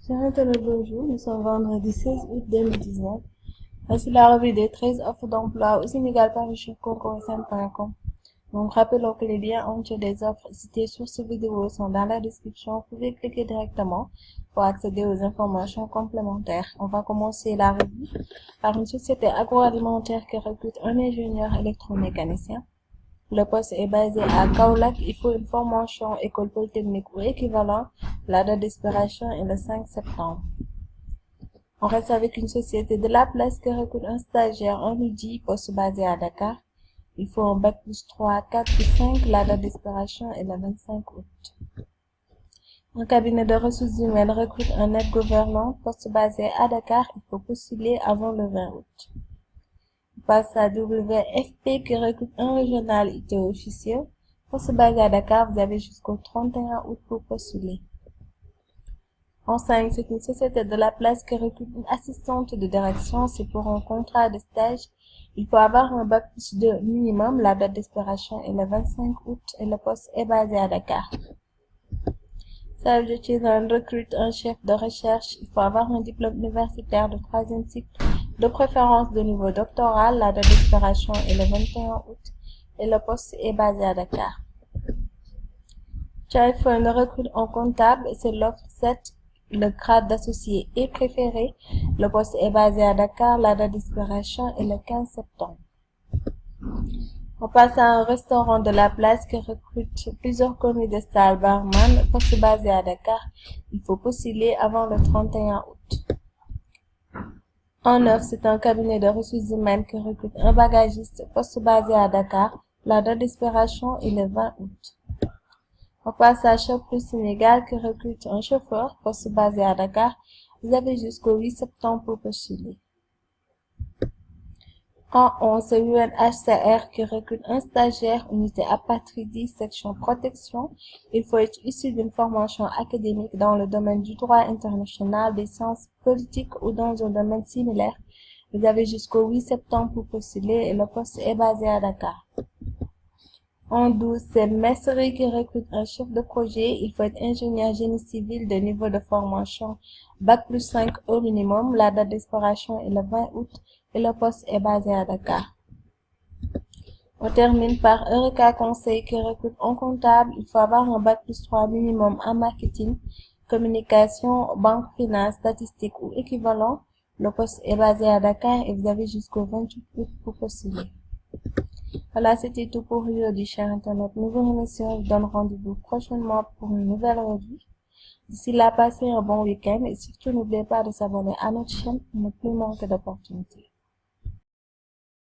Chers internautes, bonjour, nous sommes vendredi 16 août 2019. Voici la revue des 13 offres d'emploi au Sénégal parues sur concours.sn.com. Donc, rappelons que les liens entiers des offres citées sur cette vidéo sont dans la description. Vous pouvez cliquer directement pour accéder aux informations complémentaires. On va commencer la revue par une société agroalimentaire qui recrute un ingénieur électromécanicien. Le poste est basé à Kaolack. Il faut une formation école polytechnique ou équivalent. La date d'expiration est le 5 septembre. On reste avec une société de la place qui recrute un stagiaire en midi, poste basé à Dakar. Il faut un bac plus 3, 4 ou 5. La date d'expiration est le 25 août. Un cabinet de ressources humaines recrute un aide gouvernant, poste basé à Dakar. Il faut postuler avant le 20 août. On passe à WFP qui recrute un régional IT officieux. Poste basé à Dakar, vous avez jusqu'au 31 août pour postuler. En 5, c'est une société de la place qui recrute une assistante de direction. C'est pour un contrat de stage. Il faut avoir un bac plus 2 minimum. La date d'expiration est le 25 août et le poste est basé à Dakar. Save Children recrute un chef de recherche. Il faut avoir un diplôme universitaire de 3e cycle, de préférence de niveau doctoral. La date d'expiration est le 21 août et le poste est basé à Dakar. Child Fund recrute un comptable. C'est l'offre 7. Le grade d'associé est préféré. Le poste est basé à Dakar. La date d'expiration est le 15 septembre. On passe à un restaurant de la place qui recrute plusieurs commis de salle barman. Poste basé à Dakar. Il faut postuler avant le 31 août. En 9, c'est un cabinet de ressources humaines qui recrute un bagagiste. Poste basé à Dakar. La date d'expiration est le 20 août. On passe à Chauffeur Sénégal qui recrute un chauffeur, poste basé à Dakar. Vous avez jusqu'au 8 septembre pour postuler. En 11, c'est UNHCR qui recrute un stagiaire, unité apatridie, section protection. Il faut être issu d'une formation académique dans le domaine du droit international, des sciences politiques ou dans un domaine similaire. Vous avez jusqu'au 8 septembre pour postuler et le poste est basé à Dakar. En 12, c'est Messerie qui recrute un chef de projet. Il faut être ingénieur génie civil de niveau de formation bac plus 5 au minimum. La date d'expiration est le 20 août et le poste est basé à Dakar. On termine par Eureka Conseil qui recrute un comptable. Il faut avoir un bac plus 3 minimum en marketing, communication, banque, finance, statistique ou équivalent. Le poste est basé à Dakar et vous avez jusqu'au 28 août pour postuler. Voilà, c'était tout pour aujourd'hui, chers internautes. Nous vous remercions et vous donnons rendez-vous prochainement pour une nouvelle revue. D'ici là, passez un bon week-end et surtout n'oubliez pas de s'abonner à notre chaîne pour ne plus manquer d'opportunités.